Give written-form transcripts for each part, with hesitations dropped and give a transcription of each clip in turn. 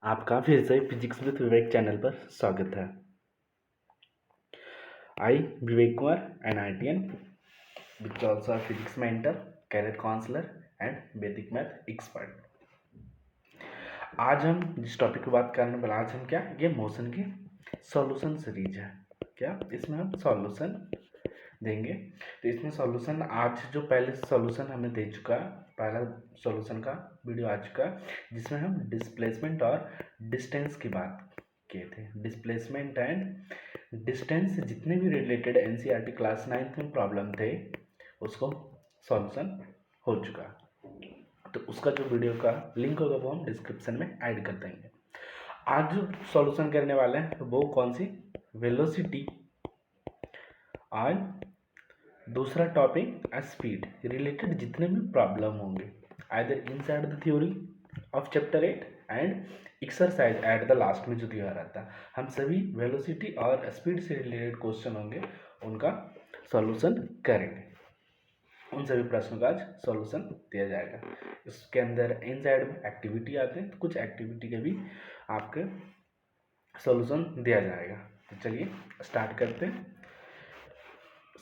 आपका फिर से फिजिक्स विद विवेक चैनल पर स्वागत है। I Vivek Kumar N I T N which also physics mentor, career counsellor and Vedic math expert. आज हम जिस टॉपिक की बात करने वाले आज हम क्या ये मोशन की सॉल्यूशन सीरीज है। क्या इसमें हम सॉल्यूशन देंगे। तो इसमें सॉल्यूशन आज जो पहले सॉल्यूशन हमें दे चुका, पहला सॉल्यूशन का वीडियो आ चुका जिसमें हम डिस्प्लेसमेंट और डिस्टेंस की बात किए थे। डिस्प्लेसमेंट एंड डिस्टेंस जितने भी रिलेटेड एनसीईआरटी क्लास 9th में प्रॉब्लम थे उसको सॉल्यूशन हो चुका। तो उसका जो वीडियो का लिंक होगा वो हम डिस्क्रिप्शन में ऐड कर देंगे। आज जो सॉल्यूशन करने वाले हैं वो कौन सी, वेलोसिटी और दूसरा टॉपिक स्पीड रिलेटेड जितने भी प्रॉब्लम होंगे either inside the theory of chapter 8 and exercise at the last में जो दिया रहता है, हम सभी वेलोसिटी और स्पीड से रिलेटेड क्वेश्चन होंगे उनका सॉल्यूशन करेंगे। उन सभी प्रश्नों का आज सॉल्यूशन दिया जाएगा। इसके अंदर इनसाइड में एक्टिविटी आते हैं तो कुछ एक्टिविटी के भी आपके सॉल्यूशन दिया जाएगा। तो चलिए स्टार्ट करते हैं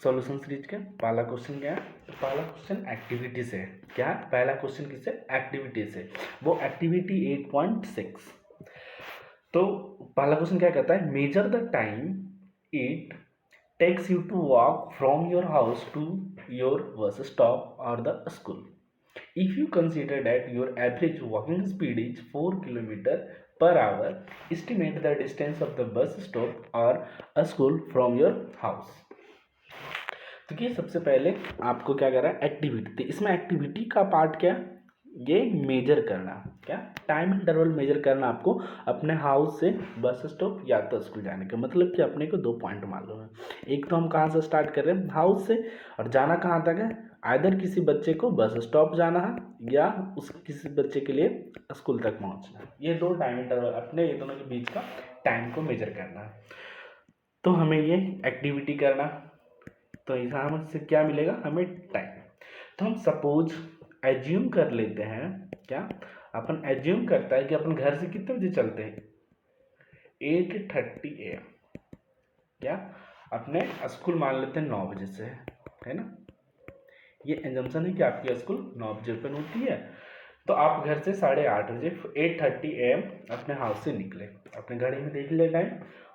सॉल्यूशन सीरीज के। पहला क्वेश्चन क्या है, तो पहला क्वेश्चन एक्टिविटी से है। क्या है पहला क्वेश्चन किससे, एक्टिविटी से, वो एक्टिविटी 8.6। तो पहला क्वेश्चन क्या कहता है, measure the time it takes you to walk from your house to your bus stop और the school if you consider that your average walking speed is 4 km per hour, estimate the distance of the bus stop or a school from your house। तो ये सबसे पहले आपको क्या कर रहा है, एक्टिविटी। तो इसमें एक्टिविटी का पार्ट क्या, ये मेजर करना, क्या टाइम इंटरवल मेजर करना आपको अपने हाउस से बस स्टॉप या तो स्कूल जाने का। मतलब कि अपने को दो पॉइंट मालूम है। एक तो हम कहाँ से स्टार्ट कर रहे हैं, हाउस से, और जाना कहाँ तक है, आइदर किसी बच्चे को बस स्टॉप जाना है या उस किसी बच्चे के लिए स्कूल तक पहुँचना है। ये दो टाइम इंटरवल अपने ये दोनों के बीच का टाइम को मेजर करना है। तो हमें ये एक्टिविटी करना, तो यहाँ हमसे क्या मिलेगा, हमें टाइम। तो हम सपोज एज्यूम कर लेते हैं, क्या अपन एज्यूम करता है कि अपन घर से कितने बजे चलते हैं, 8:30 AM। क्या अपने स्कूल मान लेते हैं 9 बजे से, है ना। ये एजम्पशन है कि आपकी स्कूल 9 बजे ओपन होती है। तो आप घर से 8:30 बजे 8:30 AM अपने हाउस से निकले, अपने घड़ी में देख ले टाइम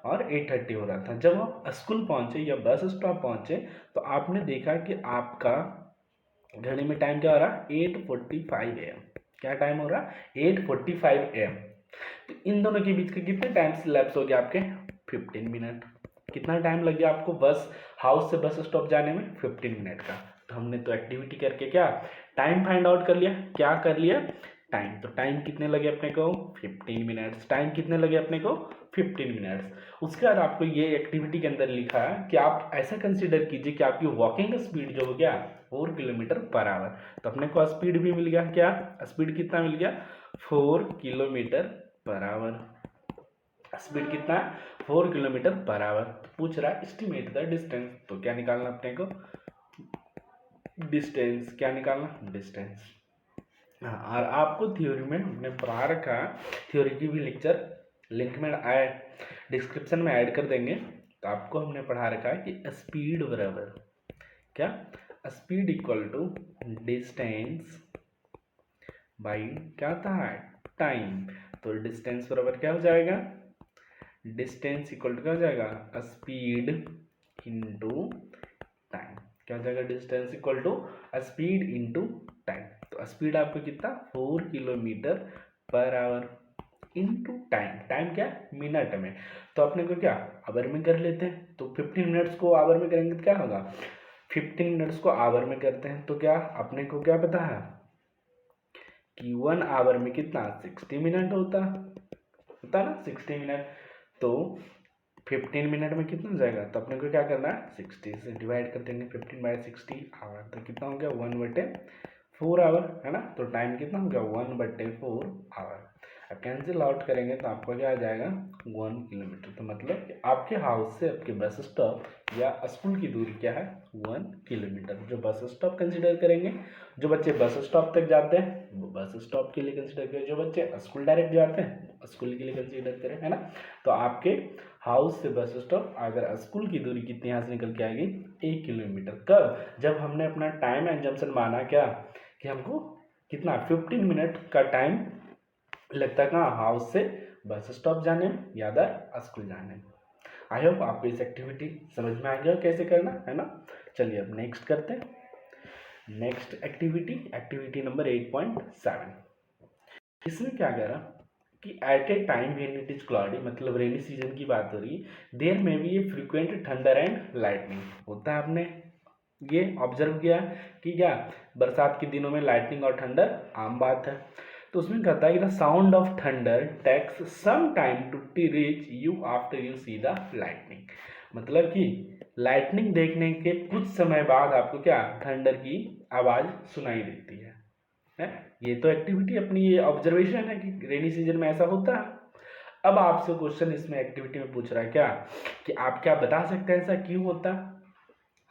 और 8:30 हो रहा था। जब आप स्कूल पहुंचे या बस स्टॉप पहुंचे तो आपने देखा कि आपका घड़ी में टाइम क्या हो रहा है, 8:45 AM। क्या टाइम हो रहा है, 8:45 AM। तो इन दोनों के बीच के कितने टाइम लैप्स हो गया आपके, 15 मिनट। कितना टाइम लग गया आपको बस हाउस से बस स्टॉप जाने में, 15 मिनट का। तो हमने तो एक्टिविटी करके क्या टाइम फाइंड आउट कर लिया, क्या कर लिया, टाइम। तो टाइम कितने लगे अपने को, 15 मिनट्स। टाइम कितने लगे अपने को, 15 मिनट्स। उसके बाद आपको ये एक्टिविटी के अंदर लिखा है कि आप ऐसा कंसीडर कीजिए कि आपकी वॉकिंग स्पीड जो हो गया 4 किलोमीटर पर आवर। तो अपने को स्पीड भी मिल गया, क्या स्पीड कितना मिल गया, 4 किलोमीटर पर आवर। स्पीड कितना, 4 किलोमीटर पर आवर। पूछ रहा है एस्टिमेट द डिस्टेंस, तो क्या निकालना अपने को, डिस्टेंस। क्या निकालना, डिस्टेंस। हाँ, और आपको थ्योरी में हमने पढ़ा रखा है, थ्योरी की भी लेक्चर लिंक में डिस्क्रिप्शन में ऐड कर देंगे। तो आपको हमने पढ़ा रखा है कि स्पीड बराबर क्या, speed equal to distance by क्या होता है, टाइम। तो डिस्टेंस बराबर क्या हो जाएगा, डिस्टेंस इक्वल टू क्या हो जाएगा, स्पीड इनटू टाइम। क्या हो जाएगा, distance equal to speed into time. तो स्पीड आपको कितना, 4 kilometre per hour into time. Time क्या, मिनट में। तो अपने को क्या आवर में कर लेते हैं। तो 15 मिनट्स को आवर में करेंगे तो क्या होगा, 15 मिनट्स को आवर में करते हैं तो क्या अपने को क्या पता है कि 1 आवर में कितना, 60 मिनट होता ना, 60 मिनट। तो 15 मिनट में कितना हो जाएगा, तो अपने को क्या करना है, 60 से डिवाइड कर देंगे 15/60 आवर। तो कितना हो गया, 1/4 आवर, है ना। तो टाइम कितना हो गया, 1/4 आवर। अब कैंसिल आउट करेंगे तो आपका क्या आ जाएगा 1 किलोमीटर। तो मतलब कि आपके हाउस से आपके बस स्टॉप या स्कूल की दूरी क्या है 1 किलोमीटर। जो बस स्टॉप कंसिडर करेंगे, जो बच्चे बस स्टॉप तक जाते हैं वो बस स्टॉप के लिए कंसिडर करें, जो बच्चे स्कूल डायरेक्ट जाते हैं स्कूल के लिए कंसिडर करें, है ना। तो आपके हाउस से बस स्टॉप अगर स्कूल की दूरी कितनी यहाँ से निकल के आएगी 1 किलोमीटर। कब? जब हमने अपना टाइम एंजम्पशन माना क्या कि हमको कितना 15 मिनट का टाइम लगता है कहाँ हाउस से बस स्टॉप जाने में या अदर स्कूल जाने में। आई होप आपको इस एक्टिविटी समझ में आ गया कैसे करना है ना। चलिए अब नेक्स्ट करते हैं। Next activity number 8.7। इसमें क्या कह रहा कि at a time when it is cloudy, मतलब रेनी सीजन की बात हो रही है, देयर में भी ये फ्रीक्वेंट थंडर एंड लाइटनिंग होता है। आपने ये ऑब्जर्व किया कि क्या बरसात के दिनों में लाइटनिंग और थंडर आम बात है। तो उसमें कहता है कि the sound of thunder takes some time to reach you after you see the lightning, मतलब कि लाइटनिंग देखने के कुछ समय बाद आपको क्या थंडर की आवाज़ सुनाई देती है। ये तो एक्टिविटी अपनी ये ऑब्जर्वेशन है कि रेनी सीजन में ऐसा होता है। अब आपसे क्वेश्चन इसमें एक्टिविटी में पूछ रहा है क्या कि आप क्या बता सकते हैं ऐसा क्यों होता है?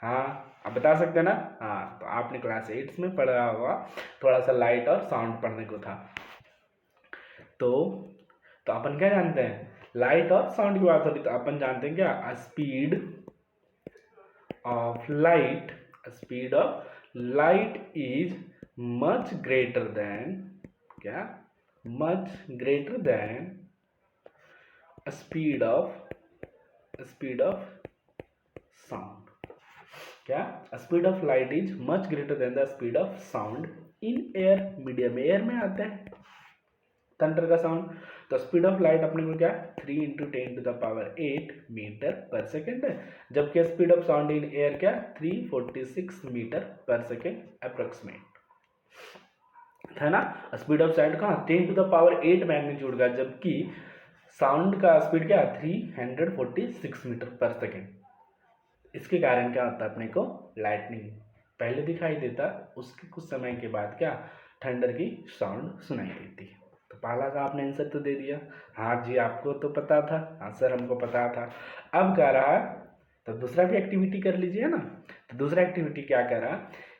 हाँ आप बता सकते हैं ना। हाँ तो आपने क्लास 8 में पढ़ा होगा, थोड़ा सा लाइट और साउंड पढ़ने को था। तो अपन क्या जानते हैं, लाइट और साउंड की बात हो रही तो अपन जानते हैं क्या speed of light is much greater than क्या much greater than speed of sound. क्या speed of light is much greater than the speed of sound in air medium. Air में आते हैं थंडर का साउंड। तो स्पीड ऑफ लाइट अपने को क्या 3 × 10⁸ मीटर पर सेकेंड है, जबकि speed of sound in air क्या 346 मीटर पर सेकेंड अप्रोक्सीमेट है ना। स्पीड ऑफ साउंड का 10⁸ मैग्नीट्यूड का, जबकि साउंड का स्पीड क्या 346 मीटर पर सेकेंड। इसके कारण क्या होता है अपने को लाइटनिंग पहले दिखाई देता, उसके कुछ समय के बाद क्या थंडर की साउंड सुनाई देती है। तो पहला का आपने आंसर तो दे दिया, हाँ जी आपको तो पता था, आंसर हमको पता था। अब कह रहा है तो दूसरा भी एक्टिविटी कर लीजिए ना। तो दूसरा एक्टिविटी क्या कह रहा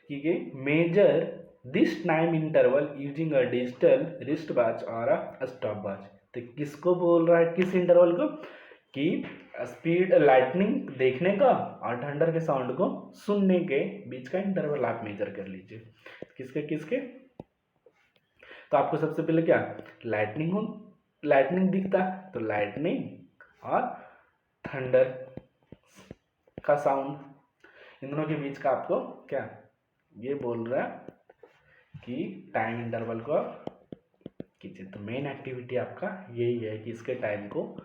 कि measure this time interval using a digital wrist watch और अ स्टॉप वॉच। तो किसको बोल रहा है, किस इंटरवल को कि स्पीड लाइटनिंग देखने का और थंडर के साउंड को सुनने के बीच का इंटरवल आप मेजर कर लीजिए। किसके किसके? तो आपको सबसे पहले क्या लाइटनिंग दिखता है, तो लाइटनिंग और थंडर का साउंड, इन दोनों के बीच का आपको क्या ये बोल रहा है कि टाइम इंटरवल को कीजिए। तो मेन एक्टिविटी आपका यही है कि इसके टाइम को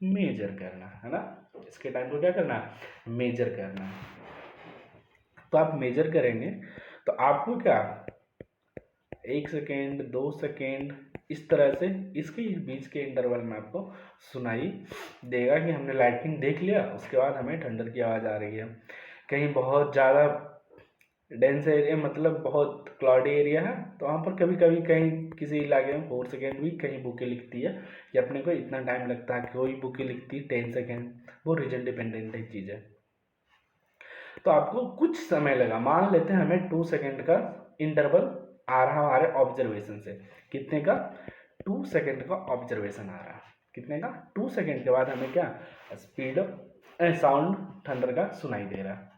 मेजर करना है ना। इसके टाइम को क्या करना है मेजर करना है। तो आप मेजर करेंगे तो आपको क्या 1 सेकेंड 2 सेकेंड इस तरह से इसके बीच के इंटरवल में आपको सुनाई देगा कि हमने लाइटनिंग देख लिया, उसके बाद हमें थंडर की आवाज़ आ रही है। कहीं बहुत ज़्यादा डेंस एरिया मतलब बहुत क्लाउडी एरिया है तो वहाँ पर कभी कभी कहीं किसी इलाके में 4 सेकेंड भी कहीं बुकें लिखती है कि अपने को इतना टाइम लगता है, कोई बुकें लिखती है 10 सेकेंड, वो रीजन डिपेंडेंट है चीज़ है। तो आपको कुछ समय लगा, मान लेते हैं हमें 2 सेकेंड का इंटरवल आ रहा हमारे ऑब्जर्वेशन से, कितने का 2 सेकेंड का ऑब्जर्वेशन आ रहा है, कितने का 2 सेकेंड के बाद हमें क्या स्पीड साउंड थंडर का सुनाई दे रहा है।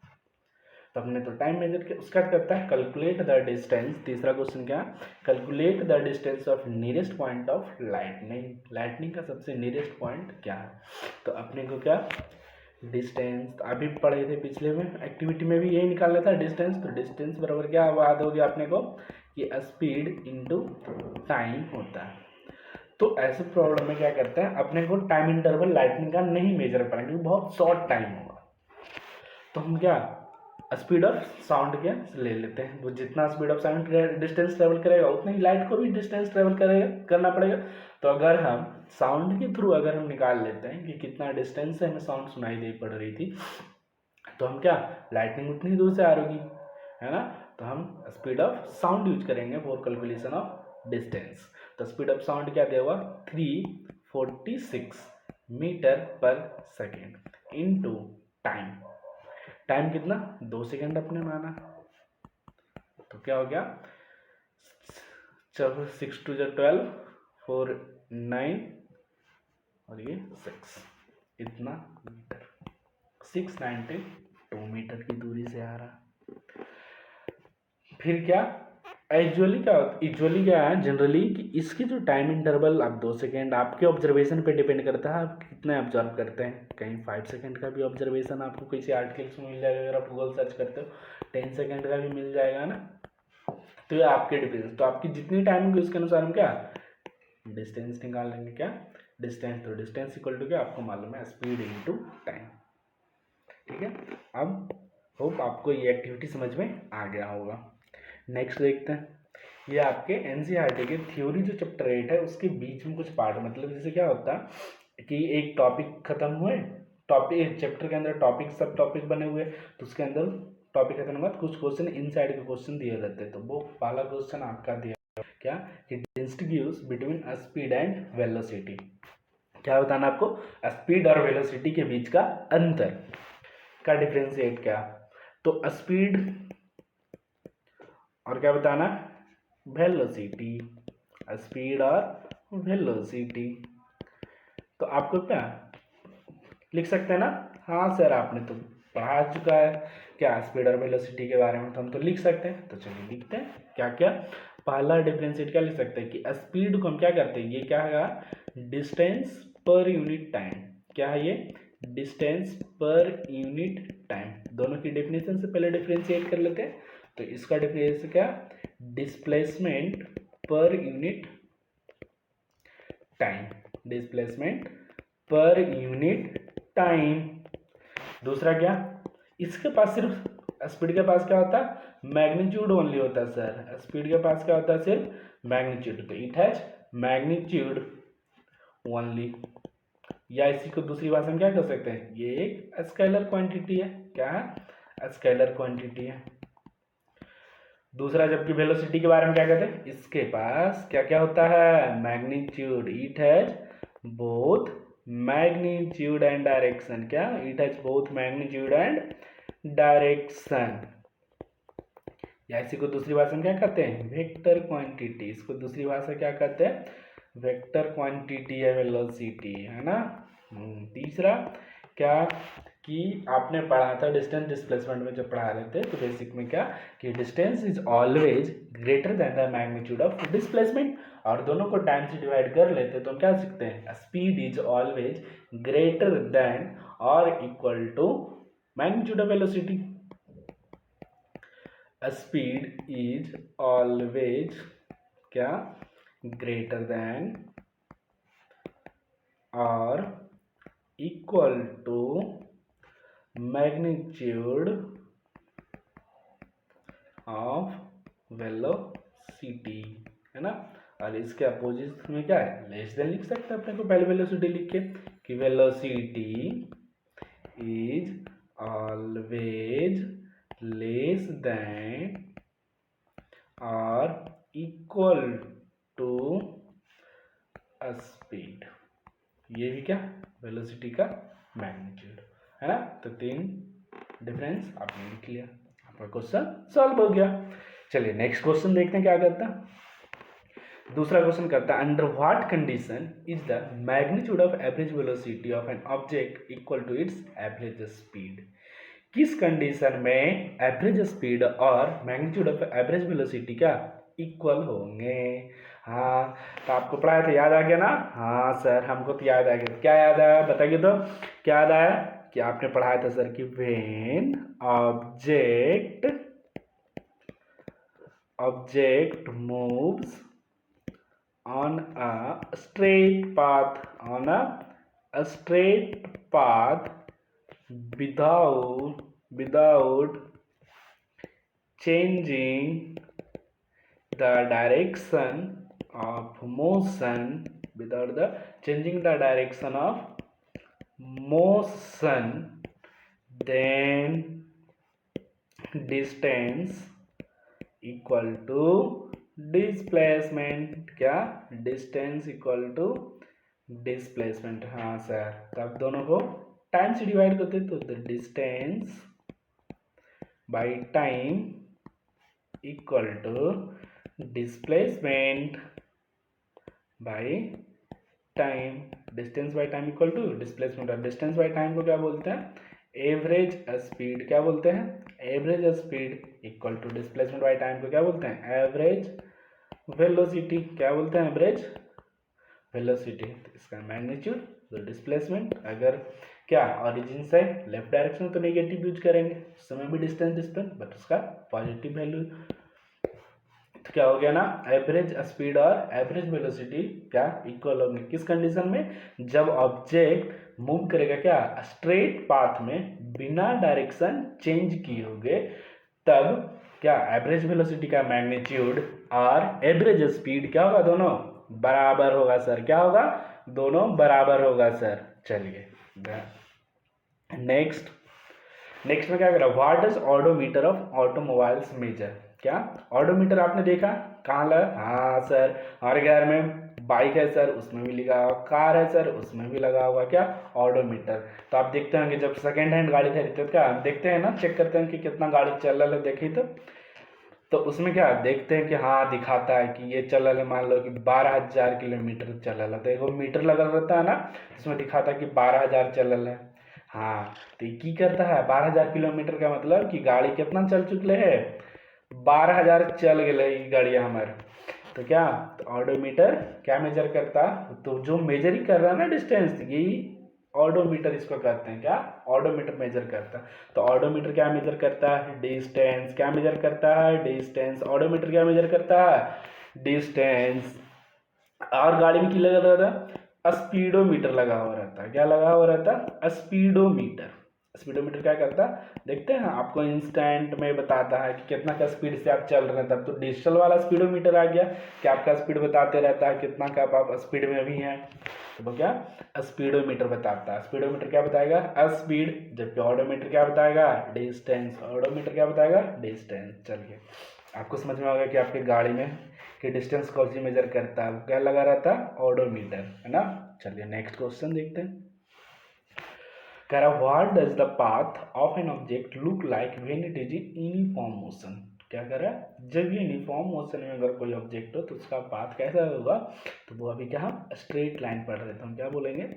तो हमने तो टाइम मेजर किया, उसका करता है कैलकुलेट द डिस्टेंस। तीसरा क्वेश्चन क्या calculate the distance of nearest point of lightning का सबसे नियरेस्ट पॉइंट क्या है। तो अपने को क्या डिस्टेंस अभी पढ़े थे पिछले में एक्टिविटी में भी यही निकालना था डिस्टेंस। तो डिस्टेंस बराबर क्या याद हो गया अपने को कि स्पीड इनटू टाइम होता है। तो ऐसे प्रॉब्लम में क्या करते हैं अपने को टाइम इंटरवल लाइटनिंग का नहीं मेजर करेंगे क्योंकि बहुत शॉर्ट टाइम होगा। तो हम क्या स्पीड ऑफ साउंड के ले लेते हैं, वो जितना speed of sound distance travel करेगा उतना ही लाइट को भी डिस्टेंस ट्रेवल करना पड़ेगा। तो अगर हम साउंड के थ्रू अगर हम निकाल लेते हैं कि कितना डिस्टेंस से हमें साउंड सुनाई दे पड़ रही थी, तो हम क्या लाइटनिंग उतनी दूर से आ रही है ना। तो हम स्पीड ऑफ साउंड यूज करेंगे फॉर कैलकुलेशन ऑफ डिस्टेंस। तो स्पीड ऑफ साउंड क्या दिया हुआ 346 मीटर पर सेकेंड इनटू टाइम। टाइम कितना 2 सेकेंड अपने माना, तो क्या हो गया 6 2 12 4 9 और ये 6 इतना मीटर 692 मीटर की दूरी से आ रहा। फिर क्या यूजुअली क्या है जनरली कि इसकी जो टाइम इंटरवल आप 2 सेकेंड आपके ऑब्जर्वेशन पे डिपेंड करता है, आप कितने ऑब्जर्व करते हैं। कहीं 5 सेकेंड का भी ऑब्जर्वेशन आपको किसी आर्टिकल्स में मिल जाएगा, अगर आप गूगल सर्च करते हो 10 सेकेंड का भी मिल जाएगा ना, तो ये आपके डिपेंड। तो आपकी जितनी टाइम होगी उसके अनुसार हम क्या डिस्टेंस निकाल लेंगे। क्या डिस्टेंस, तो डिस्टेंस इक्वल टू क्या आपको मालूम है स्पीड इनटू टाइम। ठीक है, अब होप आपको ये एक्टिविटी समझ में आ गया होगा। नेक्स्ट देखते हैं, ये आपके एनसीईआरटी के थ्योरी जो चैप्टर 8 है उसके बीच में कुछ पार्ट, मतलब जैसे क्या होता है कि एक टॉपिक खत्म हुए, टॉपिक चैप्टर के अंदर टॉपिक सब टॉपिक बने हुए, तो उसके अंदर टॉपिक खत्म हुआ कुछ क्वेश्चन इनसाइड के क्वेश्चन दिए रहते हैं। तो वो पहला क्वेश्चन आपका दिया क्या कि distinguish between speed and velocity. क्या बताना आपको स्पीड और वेलोसिटी के बीच का अंतर का डिफ्रेंशिएट क्या, तो स्पीड और क्या बताना वेलोसिटी, स्पीड और वेलोसिटी। तो आपको क्या लिख सकते हैं ना, हाँ सर आपने तो पढ़ा चुका है क्या स्पीड और वेलोसिटी के बारे में, तो हम तो लिख सकते हैं। तो चलिए लिखते हैं क्या क्या। पहला डिफरेंशिएट क्या लिख सकते हैं कि स्पीड को हम क्या करते हैं, ये क्या है डिस्टेंस पर यूनिट टाइम। क्या है ये डिस्टेंस पर यूनिट टाइम। दोनों की डेफिनेशन से पहले डिफरेंशिएट कर लेते हैं। तो इसका डेफिनेशन क्या displacement per unit time, displacement per unit time. दूसरा क्या इसके पास सिर्फ स्पीड के पास क्या होता है मैग्नीट्यूड ओनली होता है सर, स्पीड के पास क्या होता है सिर्फ मैग्नीट्यूड, तो इट हैज मैग्नीट्यूड ओनली। या इसी को दूसरी भाषा में क्या कर सकते हैं, ये एक स्केलर क्वांटिटी है। क्या है स्केलर क्वांटिटी है। दूसरा जबकि वेलोसिटी के बारे में क्या कहते हैं, इसके पास क्या क्या होता है magnitude, it has both magnitude and direction. क्या it has both magnitude and direction. या इसी को दूसरी भाषा में क्या कहते हैं वेक्टर क्वांटिटी, इसको दूसरी भाषा क्या कहते हैं वेक्टर क्वांटिटी है वेलोसिटी, है ना। तीसरा क्या कि आपने पढ़ा था डिस्टेंस डिस्प्लेसमेंट में जब पढ़ा रहे थे, तो बेसिक में क्या कि distance is always greater than the magnitude of displacement, और दोनों को टाइम से डिवाइड कर लेते तो हम क्या सीखते हैं speed is always greater than और equal to magnitude of velocity. Speed is always क्या ग्रेटर देन और equal to magnitude of velocity, है ना। और इसके अपोजिट में क्या है लेस देन लिख सकते हैं अपने को पहले वेलोसिटी लिख के कि velocity is always less than और इक्वल टू स्पीड। ये भी क्या वेलोसिटी का मैग्नीट्यूड, है ना। तो 3 डिफरेंस आपने लिख लिया, आपका क्वेश्चन सॉल्व हो गया। चलिए नेक्स्ट क्वेश्चन देखते हैं क्या करता है। दूसरा क्वेश्चन करता है under what condition is the magnitude of average velocity of an object equal to its average speed. किस कंडीशन में एवरेज स्पीड और मैग्नीट्यूड ऑफ एवरेज वेलोसिटी क्या इक्वल होंगे। हाँ तो आपको पढ़ाया था याद आ गया ना, हाँ सर हमको तो याद आ गया। क्या याद आया बताइए तो, क्या याद आया कि आपने पढ़ाया था सर कि when object moves on a straight path without changing the direction of motion, then distance equal to displacement, क्या डिस्टेंस इक्वल टू डिस्प्लेसमेंट। हाँ सर, तब दोनों को टाइम से डिवाइड करते तो distance by time equal to displacement by time. Distance by time equal to displacement. और distance by time को क्या बोलते हैं? Average speed. क्या बोलते हैं? Average speed equal to displacement by time को क्या बोलते हैं? Average velocity. क्या बोलते हैं? Average velocity. तो इसका मैग्नीट्यूड तो डिस्प्लेसमेंट, अगर क्या ओरिजिन से लेफ्ट डायरेक्शन तो नेगेटिव यूज करेंगे, उस समय भी डिस्टेंस, बट उसका पॉजिटिव वैल्यू। तो क्या हो गया ना, एवरेज स्पीड और एवरेज वेलोसिटी क्या इक्वल होंगे? किस कंडीशन में? जब ऑब्जेक्ट मूव करेगा क्या स्ट्रेट पाथ में बिना डायरेक्शन चेंज किए होगे, तब क्या एवरेज वेलोसिटी का मैग्नीट्यूड और एवरेज स्पीड क्या होगा? दोनों बराबर होगा सर। क्या होगा? दोनों बराबर होगा सर। चलिए नेक्स्ट में क्या करा? What does odometer of automobiles measure? क्या ऑडोमीटर आपने देखा कहाँ लगा? हाँ सर, हमारे घर में बाइक है सर, उसमें भी लगा हुआ, कार है सर, उसमें भी लगा हुआ क्या ऑडोमीटर। तो आप देखते होंगे जब सेकेंड हैंड गाड़ी खरीदते हो क्या देखते हैं ना, चेक करते हैं कि कितना गाड़ी चल रहा है, देखिए तो उसमें क्या देखते हैं कि हाँ दिखाता है कि ये चल रहा है, मान लो कि 12,000 किलोमीटर चल रहा है, तो एक मीटर लगा रहता है ना, इसमें दिखाता है कि 12,000 चल रहा है। हाँ, तो ये की करता है 12,000 किलोमीटर का मतलब कि गाड़ी कितना चल चुके है? 12,000 चल गए गाड़ियाँ हमारे। तो क्या तो ऑडोमीटर क्या मेजर करता? तो जो मेजर ही कर रहा है ना डिस्टेंस, यही ऑडोमीटर इसको कहते हैं। क्या ऑडोमीटर मेजर करता है। तो ऑडोमीटर क्या मेजर करता है? डिस्टेंस। क्या मेजर करता है? डिस्टेंस। ऑडोमीटर क्या मेजर करता है? डिस्टेंस। और गाड़ी में क्या लगा रहता है? स्पीडोमीटर लगा हुआ रहता है। क्या लगा हुआ रहता है? स्पीडोमीटर। स्पीडोमीटर क्या करता है? देखते हैं आपको इंस्टेंट में बताता है कि कितना का स्पीड से आप चल रहे हैं। तब तो डिजिटल वाला स्पीडोमीटर आ गया कि आपका स्पीड बताते रहता है कितना का आप स्पीड में अभी हैं। तो वो क्या स्पीडोमीटर बताता है। स्पीडोमीटर क्या बताएगा? स्पीड, जबकि ऑडोमीटर क्या बताएगा? डिस्टेंस। ऑडोमीटर क्या बताएगा? डिस्टेंस। चलिए आपको समझ में आ गया कि आपकी गाड़ी में कि डिस्टेंस कौन सी मेजर करता है, क्या लगा रहता है? ऑडोमीटर, है ना। चलिए नेक्स्ट क्वेश्चन देखते हैं। कह रहा what does the path of an object look like when it is in uniform motion? क्या कर रहा है? जब ये यूनिफॉर्म मोशन में अगर कोई ऑब्जेक्ट हो तो उसका पाथ कैसा होगा? तो वो अभी क्या हम स्ट्रेट लाइन पढ़ रहे थे, हम क्या बोलेंगे?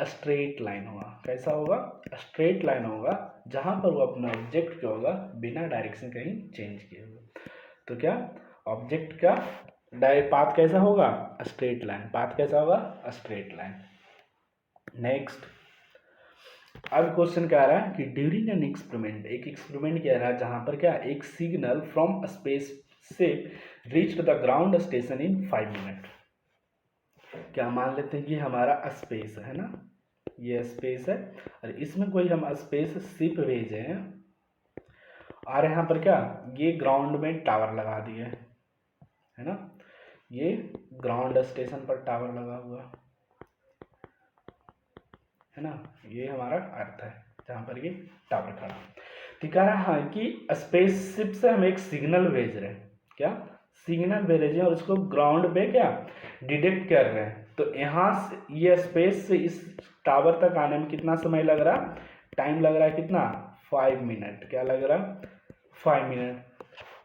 स्ट्रेट लाइन होगा। कैसा होगा? स्ट्रेट लाइन होगा, जहां पर वो अपना ऑब्जेक्ट क्या होगा बिना डायरेक्शन कहीं चेंज किए हुए। तो क्या ऑब्जेक्ट का पाथ कैसा होगा? Straight line. पाथ कैसा होगा? Straight line. नेक्स्ट अब क्वेश्चन क्या आ रहा है कि ड्यूरिंग एन एक्सपेरिमेंट, एक एक्सपेरिमेंट किया रहा है जहां पर क्या एक signal from space ship reached the ground station in 5 minute. क्या मान लेते हैं कि हमारा स्पेस है ना, ये स्पेस है और इसमें कोई हम स्पेस शिप भेजे हैं और यहाँ पर क्या ये ग्राउंड में टावर लगा दिए है ना, ये ग्राउंड स्टेशन पर टावर लगा हुआ है ना, ये हमारा अर्थ है जहाँ पर ये टावर खड़ा। तो कह रहा है कि स्पेसशिप से हम एक सिग्नल भेज रहे हैं, क्या सिग्नल भेज रहे हैं और उसको ग्राउंड पे क्या डिटेक्ट कर रहे हैं। तो यहाँ से ये स्पेस से इस टावर तक आने में कितना समय लग रहा? टाइम लग रहा है कितना? 5 मिनट। क्या लग रहा? 5 minute.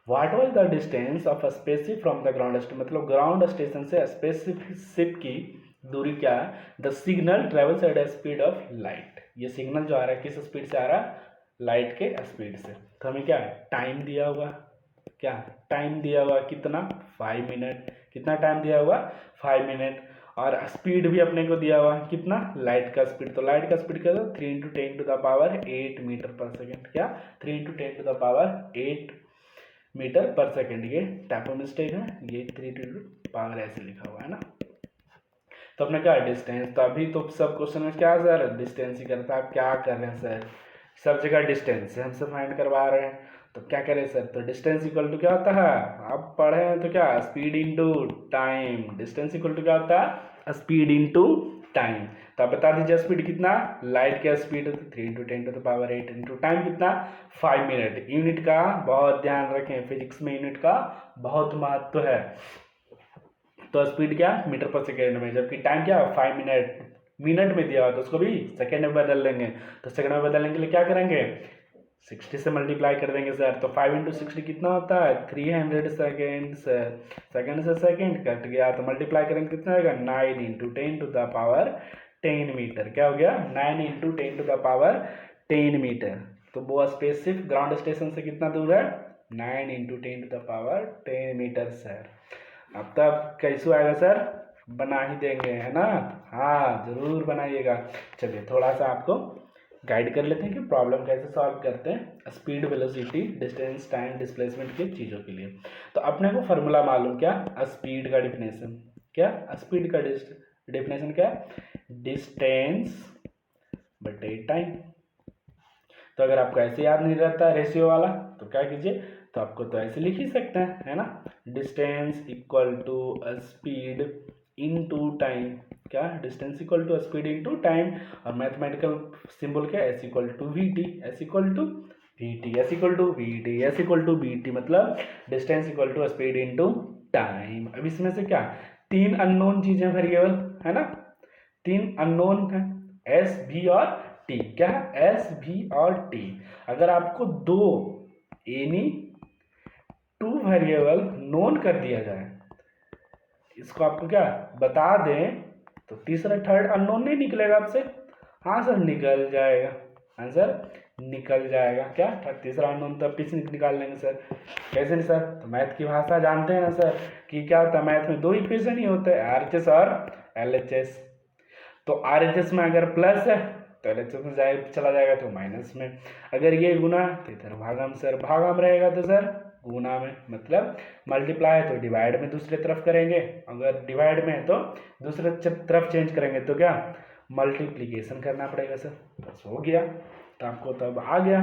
What was the distance of spaceship from the ground station, मतलब ग्राउंड स्टेशन से स्पेसशिप की दूरी क्या है? The signal travels at the speed of light. ये सिग्नल जो आ रहा है किस स्पीड से आ रहा है? लाइट के स्पीड से। तो हमें क्या टाइम दिया हुआ, क्या टाइम दिया हुआ कितना? 5 मिनट। कितना टाइम दिया हुआ? 5 मिनट। और स्पीड भी अपने को दिया हुआ कितना? लाइट का स्पीड। तो लाइट का स्पीड क्या था? 3 × 10⁸ मीटर पर सेकेंड। क्या 3 × 10⁸ मीटर पर सेकेंड। ये टाइपो मिस्टेक है, ये 3 × पावर ऐसे लिखा हुआ है ना। तो अपने क्या डिस्टेंस, तो अभी तो सब क्वेश्चन में क्या सर डिस्टेंस ही करता है। आप क्या कर रहे हैं सर? सब जगह डिस्टेंस से हमसे फाइंड करवा रहे हैं, तो क्या करें सर? तो डिस्टेंस इक्वल टू क्या होता है? आप पढ़े हैं तो क्या speed into time. Distance equal to क्या होता है? Speed into time. तो आप बता दीजिए स्पीड कितना, लाइट का स्पीड 3 × 10⁸ इंटू टाइम कितना 5 मिनट। यूनिट का बहुत ध्यान रखें, फिजिक्स में यूनिट का बहुत महत्व है। तो स्पीड क्या मीटर पर सेकेंड में, जबकि टाइम क्या 5 मिनट, मिनट में दिया हुआ तो उसको भी सेकेंड में बदल देंगे। तो सेकेंड में बदलने के लिए क्या करेंगे, 60 से मल्टीप्लाई कर देंगे सर। तो 5 × 60 कितना होता है 300 सेकेंड सर। सेकेंड से सेकेंड कट गया तो मल्टीप्लाई करेंगे कितना आएगा 9 × 10⁻10 मीटर। क्या हो गया 9 × 10⁻10 मीटर। तो वो स्पेसिफिक ग्राउंड स्टेशन से कितना दूर है 9 × 10⁻10 मीटर सर। अब तब कैसे आएगा सर, बना ही देंगे है ना, हाँ जरूर बनाइएगा। चलिए थोड़ा सा आपको गाइड कर लेते हैं कि प्रॉब्लम कैसे सॉल्व करते हैं speed, velocity, distance, time, displacement की चीज़ों के लिए। तो अपने को फार्मूला मालूम क्या, स्पीड का डिफिनेशन क्या, स्पीड का डिफिनेशन क्या, डिस्टेंस बटे टाइम। तो अगर आपको ऐसे याद नहीं रहता रेशियो वाला तो क्या कीजिए, तो आपको तो ऐसे लिख ही सकते हैं है ना, distance equal to speed into time. क्या, distance equal to speed into time, और मैथमेटिकल सिंबल क्या, S equal to V T, S equal to V T, S equal to V T, S equal to V T, मतलब distance equal to speed into time. अब इसमें से क्या, तीन unknown चीजें variable है ना, तीन अननोन है एस भी और टी। क्या है, एस भी और टी। अगर आपको दो एनी टू वेरिएबल नोन कर दिया जाए, इसको आपको क्या बता दें, तो तीसरा थर्ड अननोन नहीं निकलेगा आपसे, हाँ सर निकल जाएगा, आंसर निकल जाएगा। क्या, तीसरा अननोन तब पीछे निकाल लेंगे सर। कैसे नहीं सर, तो मैथ की भाषा जानते हैं ना सर कि क्या होता है, मैथ में दो इक्वेशन ही होते हैं, आरएचएस और एलएचएस। तो आरएचएस में अगर प्लस है तो एलएचएस में चला जाएगा तो माइनस में, अगर ये गुना तो इधर भागम सर, भागम रहेगा तो सर गुना में, मतलब मल्टीप्लाई है तो डिवाइड में दूसरे तरफ करेंगे, अगर डिवाइड में है तो दूसरे तरफ चेंज करेंगे तो क्या मल्टीप्लीकेशन करना पड़ेगा सर। बस हो गया, तो आपको तब आ गया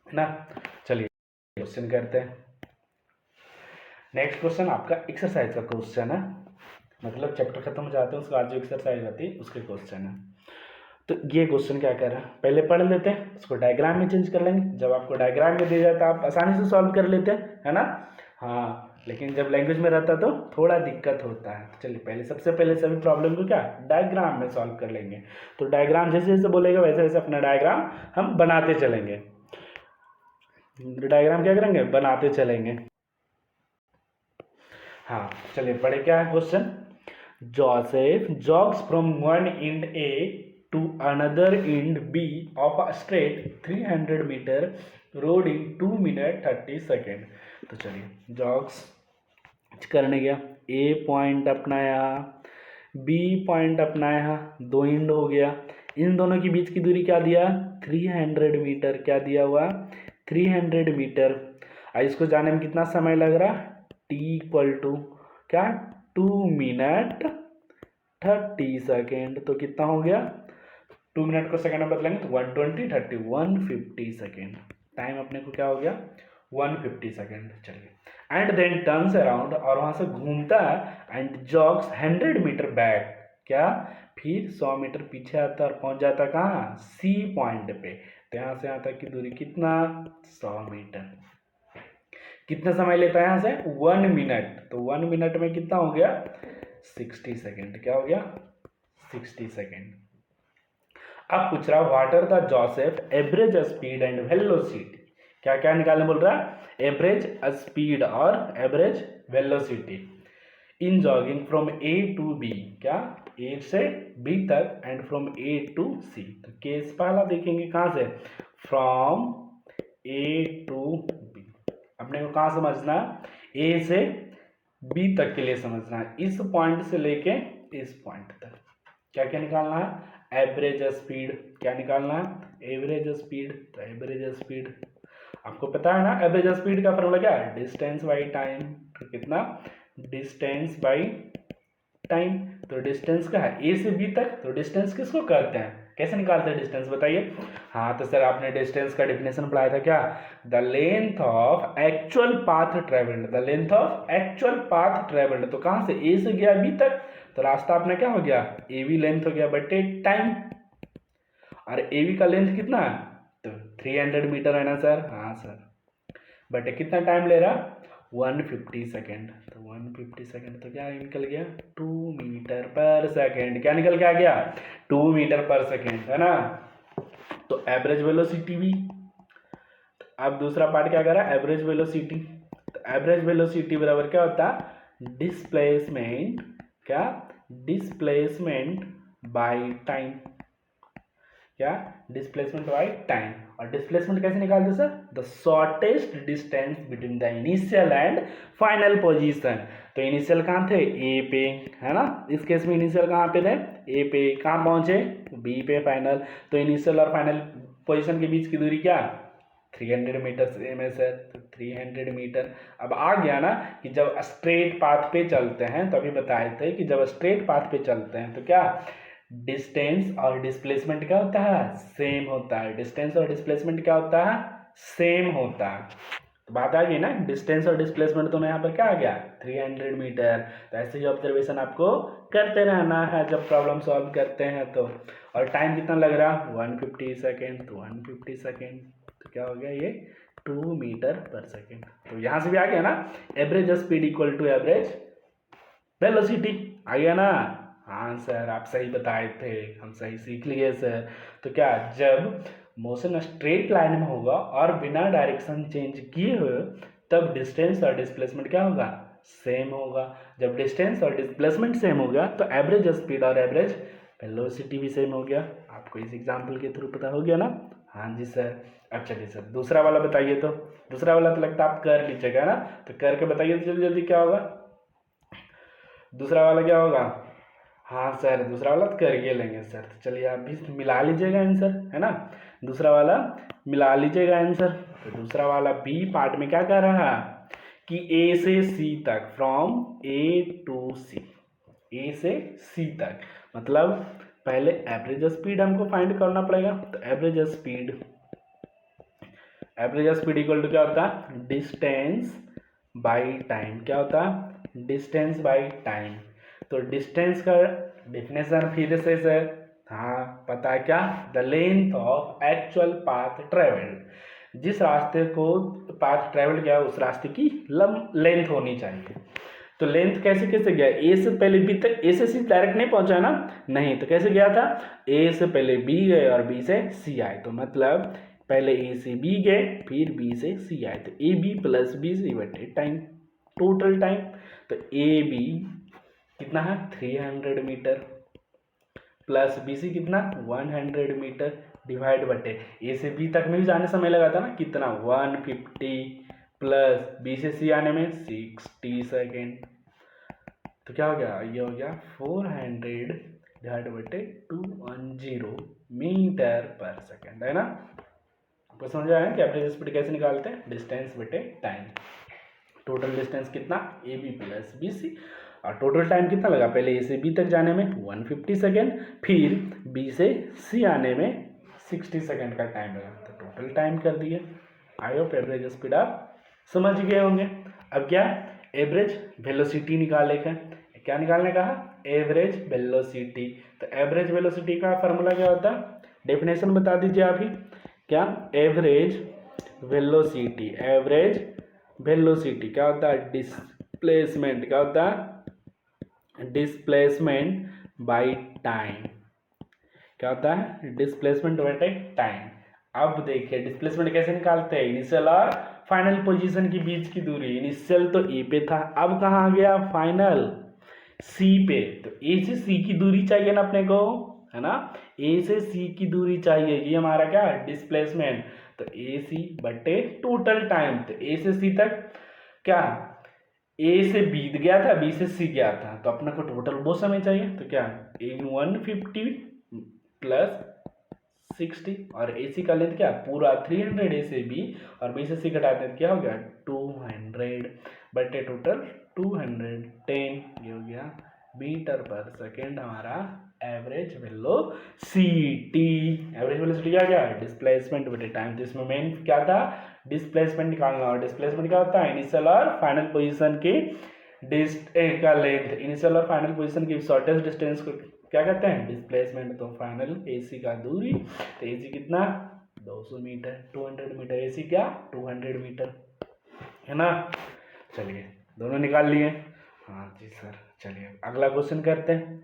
ना। चलिए क्वेश्चन करते हैं। नेक्स्ट क्वेश्चन आपका एक्सरसाइज का क्वेश्चन है, मतलब चैप्टर खत्म हो जाते हैं उसके बाद जो एक्सरसाइज रहती है उसके क्वेश्चन है। तो ये क्वेश्चन क्या कर रहा है, पहले पढ़ लेते हैं, उसको डायग्राम में चेंज कर लेंगे। जब आपको डायग्राम में दिया जाता है आप आसानी से सॉल्व कर लेते हैं है ना, हाँ, लेकिन जब लैंग्वेज में रहता तो थोड़ा दिक्कत होता है। तो चलिए पहले सबसे पहले सभी प्रॉब्लम को क्या डायग्राम में सॉल्व कर लेंगे। तो डायग्राम जैसे जैसे बोलेगा वैसे वैसे अपना डायग्राम हम बनाते चलेंगे, डायग्राम क्या करेंगे बनाते चलेंगे। हाँ चलिए पढ़े क्या है question, Joseph jogs from one end A to another end B of a straight 300 meter road in 2 minutes 30 second. तो चलिए जॉग्स करने गया, A पॉइंट अपनाया, B पॉइंट अपनाया, दो एंड हो गया, इन दोनों के बीच की दूरी क्या दिया 300 मीटर, क्या दिया हुआ 300 मीटर। इसको जाने में कितना समय लग रहा, T इक्वल टू क्या 2 मिनट 30 सेकेंड। तो कितना हो गया, 2 मिनट को सेकेंड में बदलेंगे तो 120 30 150 सेकेंड। टाइम अपने को क्या हो गया 150 सेकेंड। चलिए एंड देन टर्न्स अराउंड, और वहां से घूमता है, एंड जॉग्स 100 मीटर बैक, क्या फिर 100 मीटर पीछे आता है और पहुंच जाता है कहाँ सी पॉइंट पे। तो यहाँ से यहाँ तक की दूरी कितना 100 मीटर। कितना समय लेता है यहाँ से 1 मिनट, तो 1 मिनट में कितना हो गया 60 सेकेंड। क्या हो गया 60 सेकेंड। अब पूछ रहा what are the Joseph average speed and velocity, क्या क्या निकालने बोल रहा है, एवरेज स्पीड और average velocity in jogging from A to B, क्या ए से बी तक, and from A to C. तो केस पहला देखेंगे कहाँ से, फ्रॉम ए टू बी। अपने को कहाँ समझना, ए से बी तक के लिए समझना है, इस पॉइंट से लेके इस पॉइंट तक। क्या क्या निकालना है, एवरेज स्पीड, क्या निकालना है एवरेज स्पीड। तो एवरेज स्पीड आपको पता है ना, एवरेज स्पीड का फॉर्मूला क्या है डिस्टेंस बाई टाइम। तो कितना डिस्टेंस बाई टाइम। तो डिस्टेंस का है ए से बी तक, तो डिस्टेंस किसको कहते हैं, कैसे निकालते हैं डिस्टेंस बताइए। हाँ तो सर आपने डिस्टेंस का डिफिनेशन पढ़ाया था क्या, the length of actual path travelled, the length of actual path travelled. तो कहाँ से ए से गया बी तक, तो रास्ता अपना क्या हो गया, ए वी लेंथ हो गया बटे टाइम, और ए वी का लेंथ कितना है, तो 300 मीटर है ना सर, हाँ सर, बटे कितना टाइम ले रहा, 150 सेकेंड, तो 150 सेकेंड तो क्या निकल गया, 2 मीटर पर सेकेंड, क्या निकल के आ गया, 2 मीटर पर सेकेंड, है ना। तो एवरेज वेलोसिटी भी, अब दूसरा पार्ट क्या करा, एवरेज वेलोसिटी, तो एवरेज वेलोसिटी बराबर क्या होता है, डिस्प्लेसमेंट, क्या, डिस्प्लेसमेंट बाय टाइम, क्या, डिस्प्लेसमेंट बाय टाइम। और डिस्प्लेसमेंट कैसे निकालते sir, the shortest distance between the initial and final position. तो इनिशियल कहाँ थे, ए पे, है ना, इस केस में इनिशियल कहाँ पे थे, ए पे, कहाँ पहुंचे, बी पे फाइनल। तो इनिशियल और फाइनल पोजीशन के बीच की दूरी क्या, 300 मीटर सेम है सर, तो 300 मीटर। अब आ गया ना कि जब स्ट्रेट पाथ पे चलते हैं, तो अभी बताए थे कि जब स्ट्रेट पाथ पे चलते हैं तो क्या, डिस्टेंस और डिस्प्लेसमेंट क्या होता है, सेम होता है, डिस्टेंस और डिस्प्लेसमेंट क्या होता है, सेम होता है। तो बात आ गई ना, डिस्टेंस और डिस्प्लेसमेंट दोनों यहाँ पर क्या आ गया, 300 मीटर। तो ऐसे ही ऑब्जर्वेशन आपको करते रहना है जब प्रॉब्लम सॉल्व करते हैं तो। और टाइम कितना लग रहा, 150 सेकेंड, तो 150 सेकेंड तो क्या हो गया ये, 2 मीटर पर सेकेंड। तो यहाँ से भी आ गया ना, average speed equal to average velocity, आ गया ना। हाँ सर, आप सही बताए थे, हम सही सीख लिए सर। तो क्या, जब मोशन स्ट्रेट लाइन में होगा और बिना डायरेक्शन चेंज किए हुए, तब डिस्टेंस और डिस्प्लेसमेंट क्या होगा, सेम होगा। जब डिस्टेंस और डिस्प्लेसमेंट सेम हो गया तो एवरेज स्पीड और एवरेज वेलोसिटी भी सेम हो गया। आपको इस एग्जाम्पल के थ्रू पता हो गया ना। हाँ जी सर। अब चलिए सर दूसरा वाला बताइए। तो दूसरा वाला तो लगता है आप कर लीजिएगा ना, तो करके बताइए तो जल्दी जल्दी क्या होगा, दूसरा वाला क्या होगा। हाँ सर, दूसरा वाला तो कर ही लेंगे सर। तो चलिए आप भी मिला लीजिएगा आंसर, है ना, दूसरा वाला मिला लीजिएगा आंसर। तो दूसरा वाला बी पार्ट में क्या कर रहा है कि ए से सी तक, फ्रॉम ए टू सी, ए से सी तक, मतलब पहले एवरेज स्पीड हमको फाइंड करना पड़ेगा। तो एवरेज स्पीड इक्वल टू क्या होता है, डिस्टेंस बाई टाइम। क्या होता है, डिस्टेंस बाई टाइम। तो डिस्टेंस का डेफिनेशन फिर से सर, हाँ पता है क्या, the length of actual path travelled, जिस रास्ते को पाथ ट्रेवल किया उस रास्ते की लेंथ होनी चाहिए। तो लेंथ कैसे कैसे गया, ए से पहले बी तक, ए से सी डायरेक्ट नहीं पहुंचा ना, नहीं, तो कैसे गया था, ए से पहले बी गए और बी से सी आए। तो मतलब पहले ए से बी गए फिर बी से सी आए, तो A B plus B C बटे टाइम, टोटल टाइम। तो ए बी कितना है, 300 मीटर, प्लस बी सी कितना, 100 मीटर, डिवाइड बटे ए से बी तक में भी जाने समय लगा था ना कितना, 150, प्लस बी से सी आने में 60 सेकेंड। तो क्या हो गया, ये हो गया 400 डिवाइड बटे 210 मीटर पर सेकेंड, है ना। आपको समझ आया कि एवरेज स्पीड कैसे निकालते हैं, डिस्टेंस बटे टाइम। टोटल डिस्टेंस कितना, A B plus B C, और टोटल टाइम कितना लगा, पहले ए से बी तक जाने में 150 सेकेंड, फिर बी से सी आने में 60 सेकेंड का टाइम लगा, तो टोटल टाइम कर दिए। आई होप एवरेज स्पीड आप समझ गए होंगे। अब क्या, एवरेज वेलोसिटी निकाले का, क्या निकालने का, एवरेज वेलोसिटी। तो एवरेज वेलोसिटी का फार्मूला क्या होता है, डेफिनेशन बता दीजिए आप ही। क्या, एवरेज वेलोसिटी, एवरेज वेलोसिटी क्या होता है, डिस्प्लेसमेंट, क्या होता है, डिस्प्लेसमेंट बाय टाइम। क्या होता है, डिस्प्लेसमेंट बाय टाइम। अब देखिए डिस्प्लेसमेंट कैसे निकालते हैं, इनिशियल और फाइनल पोजीशन के बीच की दूरी। इनिशियल तो ए पे था, अब कहाँ आ गया, फाइनल सी पे। तो ए से सी की दूरी चाहिए ना अपने को, है ना, ए से सी की दूरी चाहिए, ये हमारा क्या, डिस्प्लेसमेंट। तो ए सी बटे टोटल टाइम, तो ए से सी तक क्या, ए से बी गया था, बी से सी गया था, तो अपने को टोटल वो समय चाहिए। तो क्या, इन 150 प्लस 60, और ए सी का लेंथ क्या, पूरा 300 ए से बी, और बी से सी घटाते हैं क्या हो गया, 200 बटे टोटल 210, ये हो गया मीटर पर सेकेंड हमारा एवरेज वेलोसिटी। एवरेज वेलोसिटी क्या गया, डिस्प्लेसमेंट बटे टाइम। तो इसमें मेन क्या था, डिस्प्लेसमेंट निकालना, और डिस्प्लेसमेंट क्या होता है, इनिशियल और फाइनल पोजीशन के का लेंथ, इनिशियल और फाइनल पोजीशन की शॉर्टेस्ट डिस्टेंस को क्या कहते हैं? डिस्प्लेसमेंट। तो फाइनल AC का दूरी, तो AC कितना? 200 मीटर, 200 मीटर। AC क्या? 200 मीटर, है ना। चलिए दोनों निकाल लिए। हाँ जी सर। चलिए अगला क्वेश्चन करते हैं।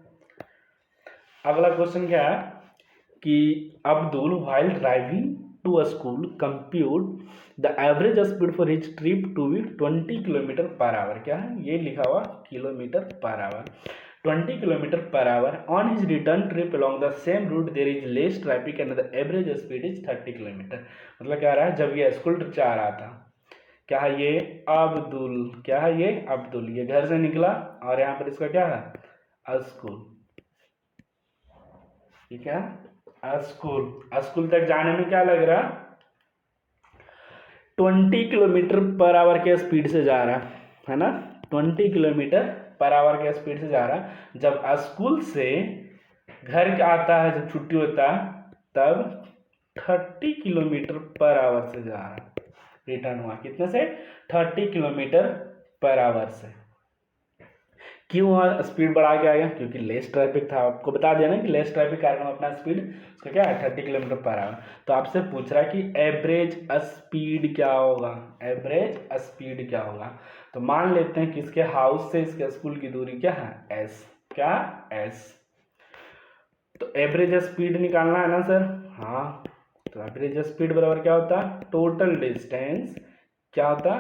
अगला क्वेश्चन क्या है कि Abdul while driving to a school compute the average speed for his trip to be 20 kilometre per hour. क्या है? ये लिखा हुआ kilometre per hour. 20 kilometre per hour on his return trip along the same route there is less traffic and the average speed is 30 kilometre. मतलब क्या रहा है, जब ये स्कूल ट्रिप जा रहा था, क्या है ये? अब्दुल। क्या है ये? अब्दुल। ये घर से निकला और यहाँ पर इसका क्या है? स्कूल। ठीक है, स्कूल। स्कूल तक जाने में क्या लग रहा? 20 किलोमीटर पर आवर के स्पीड से जा रहा है ना। 20 किलोमीटर पर आवर के स्पीड से जा रहा। जब स्कूल से घर आता है, जब छुट्टी होता है, तब 30 किलोमीटर पर आवर से जा रहा। रिटर्न हुआ कितने से? 30 किलोमीटर पर आवर से। क्यों स्पीड बढ़ा के आ गया? क्योंकि लेस ट्रैफिक था। आपको बता दिया ना कि लेस ट्रैफिक कारण अपना स्पीड उसका क्या है? 30 किलोमीटर पर आवर। तो आपसे पूछ रहा है कि एवरेज स्पीड क्या होगा? एवरेज स्पीड क्या होगा? तो मान लेते हैं कि इसके हाउस से इसके स्कूल की दूरी क्या है? S। क्या? S। तो एवरेज स्पीड निकालना है ना सर। हाँ, तो एवरेज स्पीड बराबर क्या होता है? Total distance. क्या होता?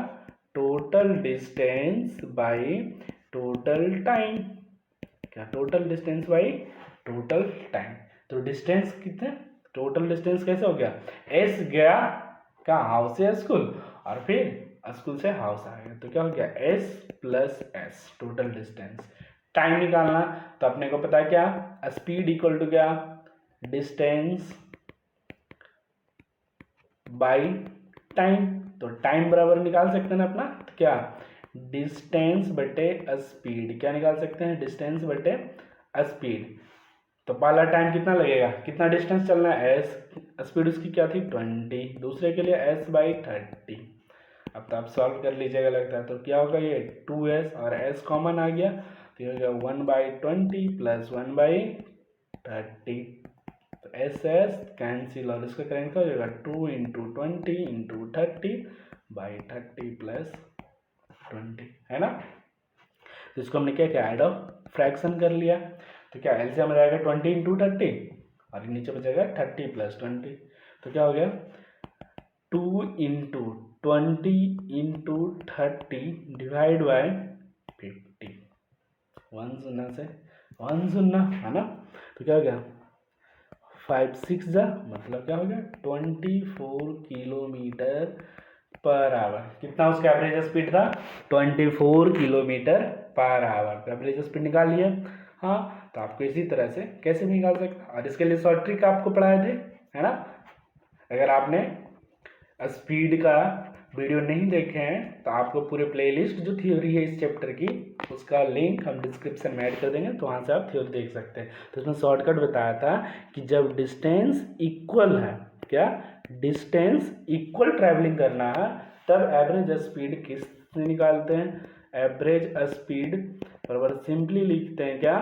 Total distance by total time. क्या? Total distance by total time. तो डिस्टेंस कितने? टोटल डिस्टेंस कैसे हो गया? S गया कहाँ? हाउस से स्कूल, और फिर स्कूल से हाउस आ गया, तो क्या हो गया? S plus S total distance. Time निकालना, तो अपने को पता है क्या? स्पीड इक्वल टू क्या? Distance by time. तो टाइम बराबर निकाल सकते हैं अपना, तो क्या? डिस्टेंस बटे स्पीड। क्या निकाल सकते हैं? डिस्टेंस बटे स्पीड। तो पहला टाइम कितना लगेगा? कितना डिस्टेंस चलना है? S। स्पीड उसकी क्या थी? 20। दूसरे के लिए S बाई 30। अब तो आप सॉल्व कर लीजिएगा लगता है। तो क्या होगा? ये 2S और S कॉमन आ गया, तो ये हो गया 1/20 प्लस 1/30। तो SS कैंसिल, और इसका करेंगे क्या हो जाएगा? 2 इंटू 20 इंटू 30/30 प्लस 20, है ना। तो इसको हमने क्या किया? ऐड ऑफ फ्रैक्शन कर लिया। तो क्या एलसीएम में रहेगा 20 इंटू 30, और नीचे बचेगा 30 प्लस 20। तो क्या हो गया? 2 इंटू 20 इंटू 30 डिवाइड बाय 50। 1 शून्य से 1 शून्य, है ना। तो क्या हो गया? 5 6 जा, मतलब क्या हो गया? 24 किलोमीटर पर आवर। कितना उसका एवरेज स्पीड था? 24 kilometre per our. Average speed निकाल लिया। हाँ, तो आपको इसी तरह से कैसे भी निकाल सकते, और इसके लिए शॉर्ट ट्रिक आपको पढ़ाए थे, है ना। अगर आपने स्पीड का वीडियो नहीं देखे हैं तो आपको पूरे प्लेलिस्ट जो थ्योरी है इस चैप्टर की, उसका लिंक हम डिस्क्रिप्शन में ऐड कर देंगे, तो वहाँ से आप थ्योरी देख सकते हैं। तो उसमें शॉर्टकट बताया था कि जब डिस्टेंस इक्वल है, क्या? डिस्टेंस इक्वल ट्रैवलिंग करना है, तब एवरेज स्पीड किस निकालते हैं? एवरेज स्पीड बराबर सिंपली लिखते हैं क्या?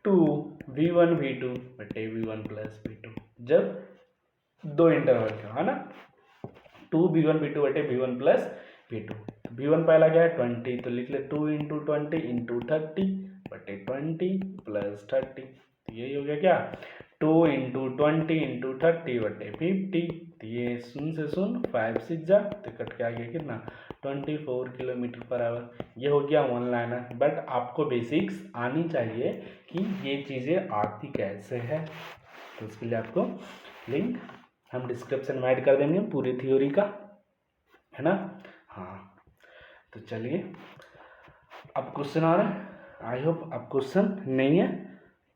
2v1 v2 बटे v1 प्लस v2, जब दो इंटरवल का, है ना। 2v1 v2 बटे v1 प्लस v2। v1 पहला क्या है? 20, तो लिख ले 2 इंटू 20 इंटू 30 बटे 20 प्लस 30। तो यही हो गया क्या? 2 इंटू 20 इंटू 30 बटे 50। तो ये शून्य से शून्य 5 6 जा, तो कट के आ गया कितना? 24 किलोमीटर पर आवर। ये हो गया वन लाइनर, बट आपको बेसिक्स आनी चाहिए कि ये चीज़ें आती कैसे है। तो उसके लिए आपको लिंक हम डिस्क्रिप्शन में ऐड कर देंगे पूरी थ्योरी का, है ना। हाँ, तो चलिए अब क्वेश्चन आ रहा है। आई होप अब क्वेश्चन नहीं है,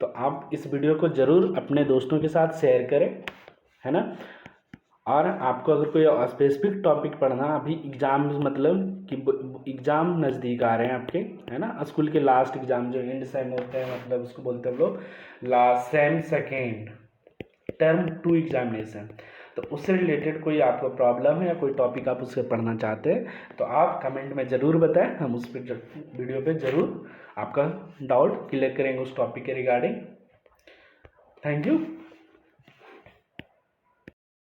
तो आप इस वीडियो को ज़रूर अपने दोस्तों के साथ शेयर करें, है ना। और आपको अगर कोई स्पेसिफिक टॉपिक पढ़ना, अभी एग्ज़ाम मतलब कि एग्ज़ाम नज़दीक आ रहे हैं आपके, है ना। स्कूल के लास्ट एग्ज़ाम जो एंड सेम होते हैं, मतलब उसको बोलते हैं हम लोग last sem second term 2 examination. तो उससे रिलेटेड कोई आपको प्रॉब्लम है या कोई टॉपिक आप उससे पढ़ना चाहते हैं तो आप कमेंट में ज़रूर बताएं, हम उस पर वीडियो पे ज़रूर आपका डाउट क्लियर करेंगे उस टॉपिक के रिगार्डिंग। Thank you.